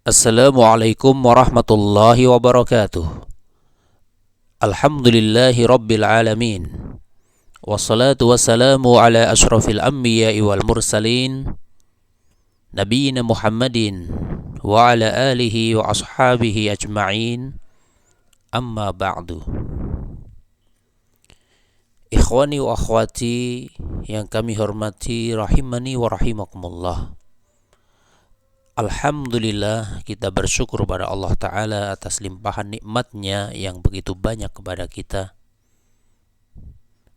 Assalamualaikum warahmatullahi wabarakatuh. Alhamdulillahi rabbil alamin. Wassalatu wassalamu ala ashrafil anbiya'i wal mursalin Nabiyyina Muhammadin wa ala alihi wa ashabihi ajma'in. Amma ba'du. Ikhwani wa akhwati yang kami hormati, rahimani wa rahimakumullah. Alhamdulillah, kita bersyukur pada Allah Ta'ala atas limpahan nikmatnya yang begitu banyak kepada kita,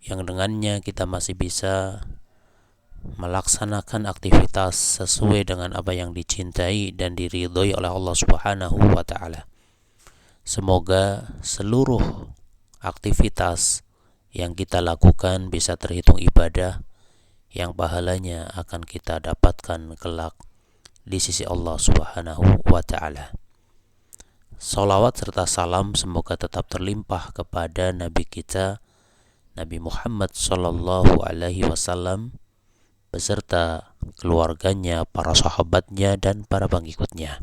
yang dengannya kita masih bisa melaksanakan aktivitas sesuai dengan apa yang dicintai dan diridhoi oleh Allah Subhanahu wa Ta'ala. Semoga seluruh aktivitas yang kita lakukan bisa terhitung ibadah yang pahalanya akan kita dapatkan kelak di sisi Allah Subhanahu wa Ta'ala. Salawat serta salam semoga tetap terlimpah kepada Nabi kita, Nabi Muhammad sallallahu alaihi wasallam, beserta keluarganya, para sahabatnya, dan para pengikutnya.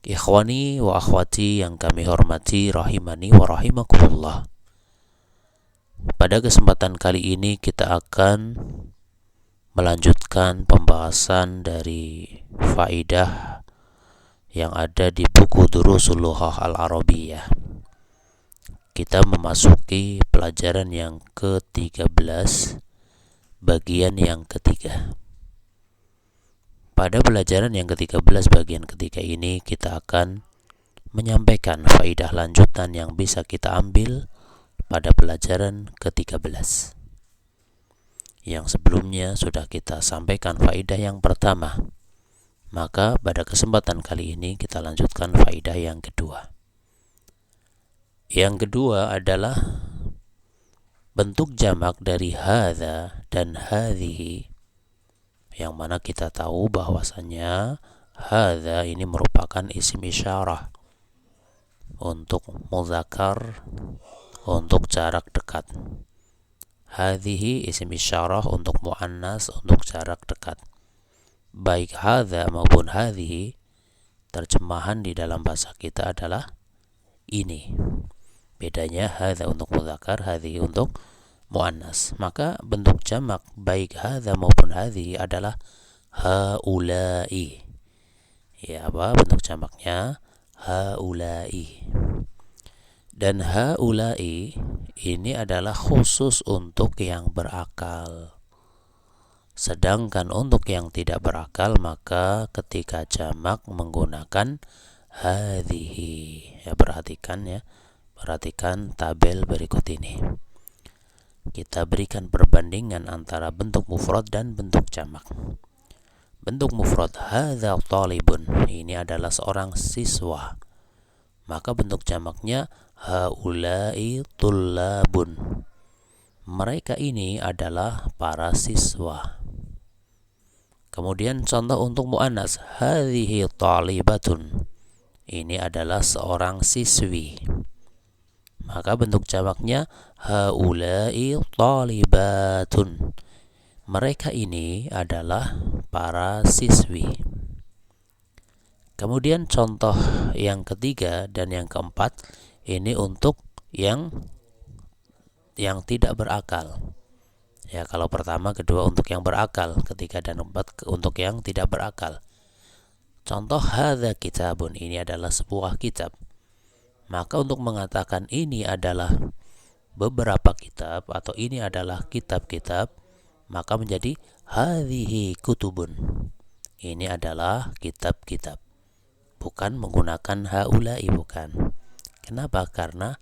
Ikhwani wa akhwati yang kami hormati, rahimani wa rahimakumullah. Pada kesempatan kali ini kita akan melanjutkan pembahasan dari faidah yang ada di buku Durusul Lughah Al-Arabiyyah. Kita memasuki pelajaran yang ke-13, bagian yang ketiga. Pada pelajaran yang ke-13 bagian ketiga ini kita akan menyampaikan faidah lanjutan yang bisa kita ambil pada pelajaran ke-13. Yang sebelumnya sudah kita sampaikan faedah yang pertama. Maka pada kesempatan kali ini kita lanjutkan faedah yang kedua. Yang kedua adalah bentuk jamak dari hadza dan hadhihi, yang mana kita tahu bahwasanya hadza ini merupakan isim isyarah untuk muzakkar, untuk jarak dekat. Hadhihi isim isyarah untuk muannas, untuk jarak dekat. Baik hadza maupun hadhihi, terjemahan di dalam bahasa kita adalah ini. Bedanya hadza untuk muzakkar, hadhihi untuk muannas. Maka bentuk jamak baik hadza maupun hadhihi adalah haula'i. Ya, apa bentuk jamaknya? Haula'i. Dan haula'i ini adalah khusus untuk yang berakal. Sedangkan untuk yang tidak berakal, maka ketika jamak menggunakan hadhihi. Ya, perhatikan ya. Perhatikan tabel berikut ini. Kita berikan perbandingan antara bentuk mufrad dan bentuk jamak. Bentuk mufrad hadza talibun, ini adalah seorang siswa. Maka bentuk jamaknya haula'i tullabun. Mereka ini adalah para siswa. Kemudian contoh untuk muannas hadhihi talibatun. Ini adalah seorang siswi. Maka bentuk jamaknya haula'i talibatun. Mereka ini adalah para siswi. Kemudian contoh yang ketiga dan yang keempat ini untuk yang tidak berakal. Ya, kalau pertama, kedua untuk yang berakal, ketiga dan keempat untuk yang tidak berakal. Contoh hadza kitabun, ini adalah sebuah kitab. Maka untuk mengatakan ini adalah beberapa kitab atau ini adalah kitab-kitab, maka menjadi hadhihi kutubun. Ini adalah kitab-kitab. Bukan menggunakan haula'i, bukan. Kenapa? Karena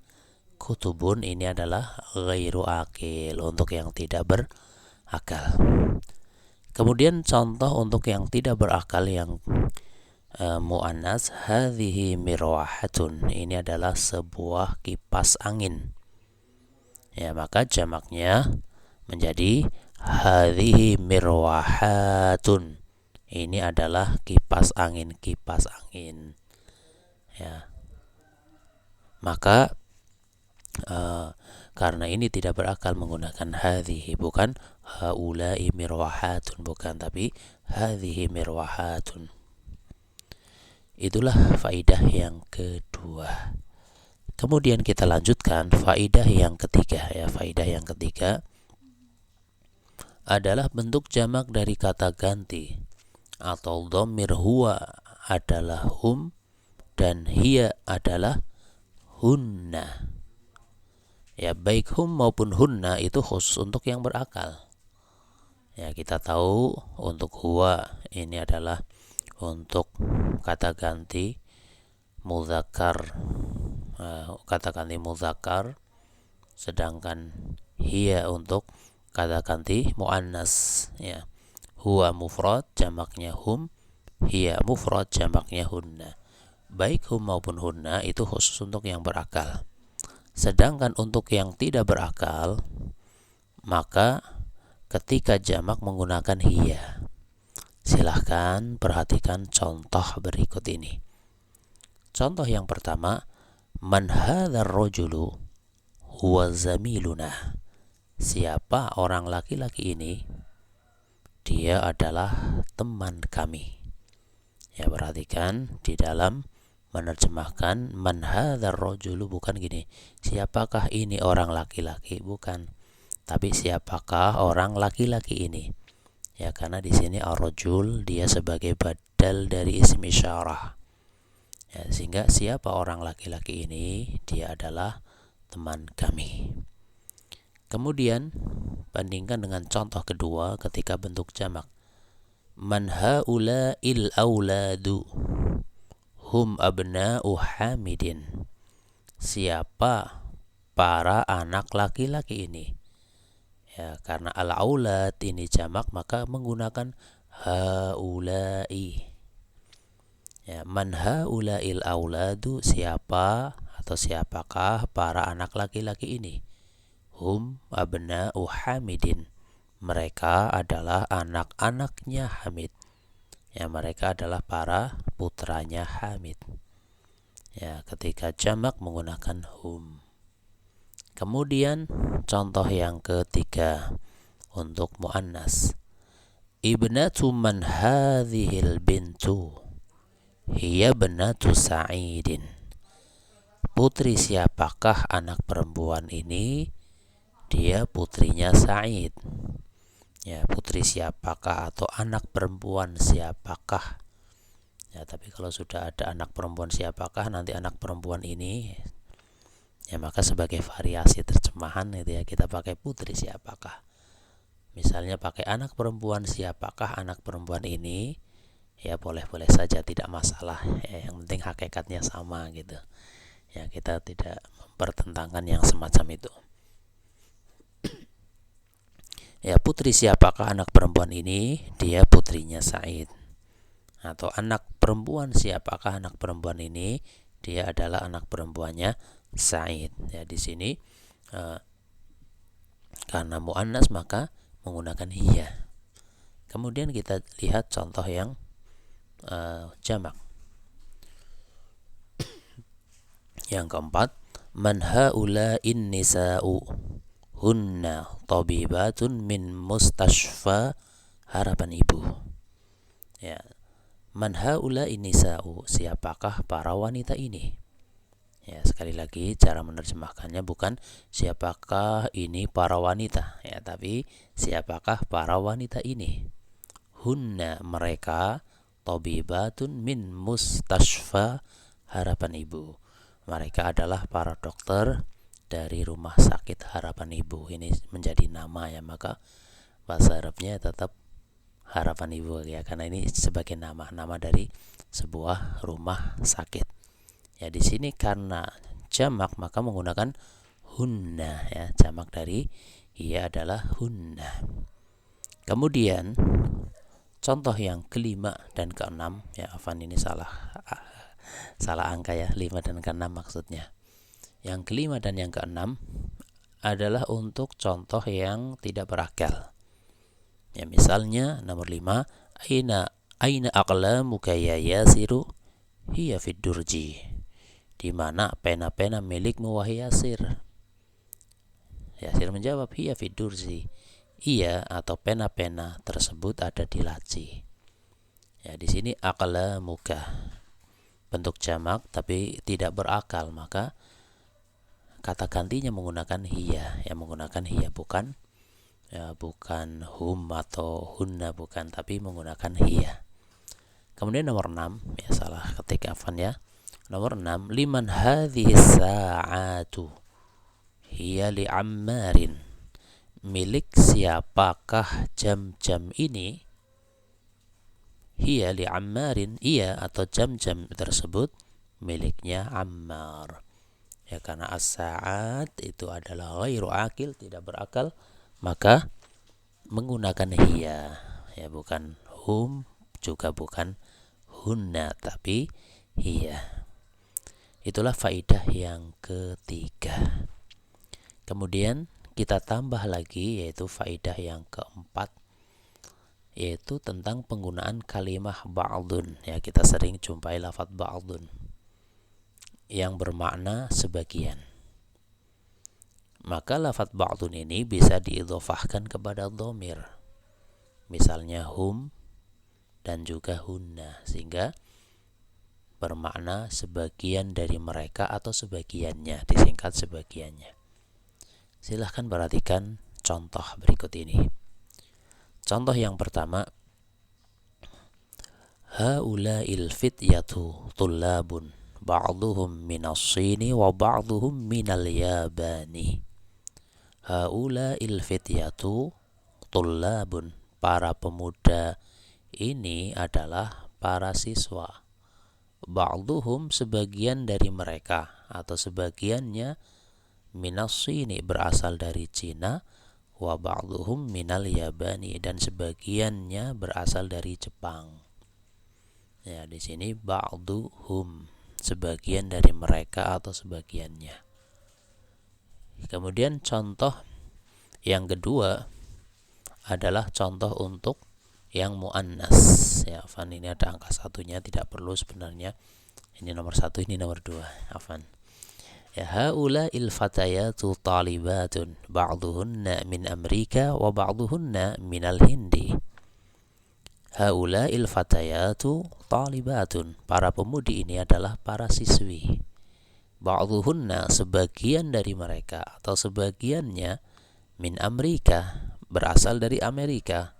kutubun ini adalah ghairu akil, untuk yang tidak berakal. Kemudian contoh untuk yang tidak berakal yang muannas hadhihi mirwahatun, ini adalah sebuah kipas angin. Ya, maka jamaknya menjadi hadhihi mirwahatun. Ini adalah kipas angin. Ya. Maka karena ini tidak berakal menggunakan hadhihi, bukan haula'i mirwahatun, bukan, tapi hadhihi mirwahatun. Itulah faidah yang kedua. Kemudian kita lanjutkan faidah yang ketiga ya. Faidah yang ketiga adalah bentuk jamak dari kata ganti atau dhamir. Huwa adalah hum dan hiya adalah hunna. Ya, baik hum maupun hunna itu khusus untuk yang berakal. Ya, kita tahu untuk huwa ini adalah untuk kata ganti muzakkar, kata ganti muzakkar, sedangkan hiya untuk kata ganti muannas ya. Huwa mufrad jamaknya hum, hiya mufrad jamaknya hunna. Baik hum maupun hunna itu khusus untuk yang berakal. Sedangkan untuk yang tidak berakal, maka ketika jamak menggunakan hiya. Silahkan perhatikan contoh berikut ini. Contoh yang pertama, man hadzal rajulu huwa zamiluna. Siapa orang laki-laki ini? Dia adalah teman kami. Ya, perhatikan di dalam menerjemahkan man hadzal rajulu bukan gini, siapakah ini orang laki-laki, bukan. Tapi siapakah orang laki-laki ini? Ya, karena di sini ar-rajul dia sebagai badal dari isim isyarah. Ya, sehingga siapa orang laki-laki ini? Dia adalah teman kami. Kemudian bandingkan dengan contoh kedua ketika bentuk jamak. Man haula'il auladu hum abna'u hamidin. Siapa para anak laki-laki ini? Ya, karena al-aulad ini jamak maka menggunakan haula'i. Ya, man haula'il auladu, siapa atau siapakah para anak laki-laki ini? Hum abna'u hamidin. Mereka adalah anak-anaknya Hamid. Ya, mereka adalah para putranya Hamid. Ya, ketika jamak menggunakan hum. Kemudian contoh yang ketiga untuk muannas. Ibnatu man hadhil bintu hiya ibnatu Sa'idin. Putri siapakah anak perempuan ini? Dia putrinya Sa'id. Ya, putri siapakah atau anak perempuan siapakah? Ya, tapi kalau sudah ada anak perempuan siapakah, nanti anak perempuan ini, ya maka sebagai variasi terjemahan itu ya kita pakai putri siapakah. Misalnya pakai anak perempuan siapakah anak perempuan ini, ya boleh-boleh saja, tidak masalah. Ya, yang penting hakikatnya sama gitu. Ya, kita tidak mempertentangkan yang semacam itu. Ya, putri siapakah anak perempuan ini? Dia putrinya Sa'id. Atau anak perempuan siapakah anak perempuan ini? Dia adalah anak perempuannya Sa'id. Ya, di sini karena muannas maka menggunakan hiya. Kemudian kita lihat contoh yang jamak. Yang keempat, man haula'in nisa'u hunna tabibatun min mustashfa Harapan Ibu. Ya, man haula'in nisa'u, siapakah para wanita ini? Ya, sekali lagi cara menerjemahkannya bukan siapakah ini para wanita, ya, tapi siapakah para wanita ini? Hunna, mereka, tabibatun min mustashfa Harapan Ibu. Mereka adalah para dokter dari Rumah Sakit Harapan Ibu. Ini menjadi nama ya, maka bahasa Arabnya tetap Harapan Ibu ya, karena ini sebagai nama dari sebuah rumah sakit. Ya, di sini karena jamak maka menggunakan hunna ya, jamak dari ia adalah hunna. Kemudian contoh yang kelima dan keenam, ya Afan ini salah angka ya, 5 dan ke-6 maksudnya. Yang kelima dan yang keenam adalah untuk contoh yang tidak berakal. Ya, misalnya nomor 5, aina aqlamuka ya Yasiru hiya fid durji. Di mana pena-pena milikmu wahai Yasir? Yasir menjawab hiya fid durji. Iya atau pena-pena tersebut ada di laci. Ya, di sini aqlamuka. bentuk jamak tapi tidak berakal, maka kata gantinya menggunakan hiya, yang menggunakan hiya, bukan bukan hum atau hunna, bukan, tapi menggunakan hiya. Kemudian nomor 6, ya salah ketik afan ya. Nomor 6, liman hadhihi sa'atu hiya li Ammarin. Milik siapakah jam-jam ini? Hiya li Ammarin, iya atau jam-jam tersebut miliknya Ammar. Ya, karena as-sa'at itu adalah ghairu akil, tidak berakal, maka menggunakan hiya, ya bukan hum, juga bukan hunna, tapi hiya. Itulah faidah yang ketiga. Kemudian kita tambah lagi, yaitu faidah yang keempat, yaitu tentang penggunaan kalimah ba'dun. Ya, kita sering jumpai lafaz ba'dun yang bermakna sebagian. Maka lafaz ba'dun ini bisa diidhofahkan kepada dhamir, misalnya hum dan juga hunna, sehingga bermakna sebagian dari mereka atau sebagiannya, disingkat sebagiannya. Silahkan perhatikan contoh berikut ini. Contoh yang pertama, haula'il fityatu tullabun ba'duhum minas Shini wa ba'duhum minal Yabani. Haula'il fityatu tullabun, para pemuda ini adalah para siswa. Ba'duhum, sebagian dari mereka atau sebagiannya, minas Shini, berasal dari Cina, wa ba'duhum minal Yabani, dan sebagiannya berasal dari Jepang. Ya, di sini ba'duhum, sebagian dari mereka atau sebagiannya. Kemudian contoh yang kedua adalah contoh untuk yang muannas. Ya, afan, ini ada angka satunya, tidak perlu sebenarnya. Ini nomor 1, ini nomor 2. Afan. Ya, haula'il fatayatu talibatun ba'duhunna min Amerika wa ba'duhunna minal Hindi. Haula'il fatayatu talibatun, para pemudi ini adalah para siswi. Ba'duhunna, sebagian dari mereka atau sebagiannya, min Amerika, berasal dari Amerika.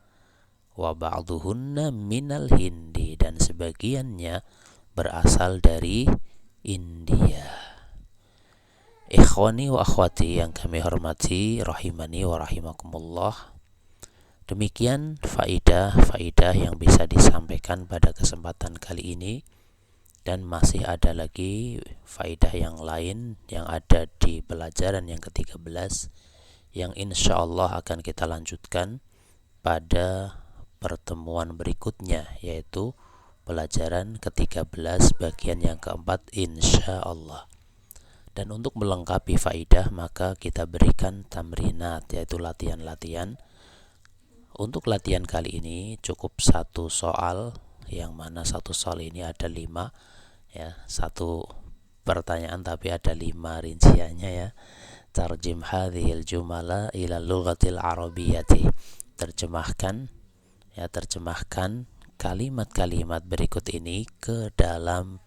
Wa ba'duhunna minal Hindi, dan sebagiannya berasal dari India. Ikhwani wa akhwati yang kami hormati, rahimani wa rahimakumullah. Demikian faidah yang bisa disampaikan pada kesempatan kali ini, dan masih ada lagi faidah yang lain yang ada di pelajaran yang ke-13 yang insya Allah akan kita lanjutkan pada pertemuan berikutnya, yaitu pelajaran ke-13 bagian yang keempat insya Allah. Dan untuk melengkapi faidah, maka kita berikan tamrinat, yaitu latihan-latihan. Untuk latihan kali ini cukup satu soal, yang mana satu soal ini ada 5, ya, satu pertanyaan tapi ada 5 rinciannya, ya. Tarjim hadhil jumala ila lughatil arabiyyati. Terjemahkan kalimat-kalimat berikut ini ke dalam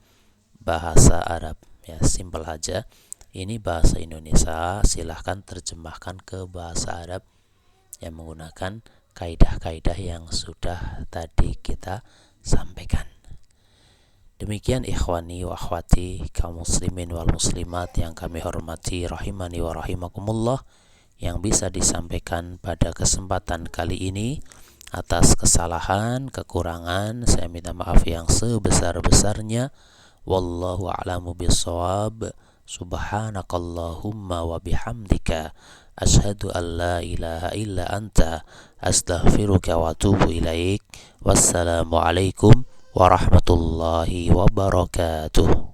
bahasa Arab. Ya, simpel aja. Ini bahasa Indonesia, silahkan terjemahkan ke bahasa Arab yang menggunakan kaidah-kaidah yang sudah tadi kita sampaikan. Demikian ikhwani wa akhwati, kaum muslimin wal muslimat yang kami hormati, rahimani wa rahimakumullah, yang bisa disampaikan pada kesempatan kali ini. Atas kesalahan, kekurangan, saya minta maaf yang sebesar-besarnya. Wallahu a'lamu bissawab. Subhanakallahumma wa bihamdika asyhadu an la ilaha illa anta astaghfiruka wa atubu ilaik. Wassalamu alaikum warahmatullahi wabarakatuh.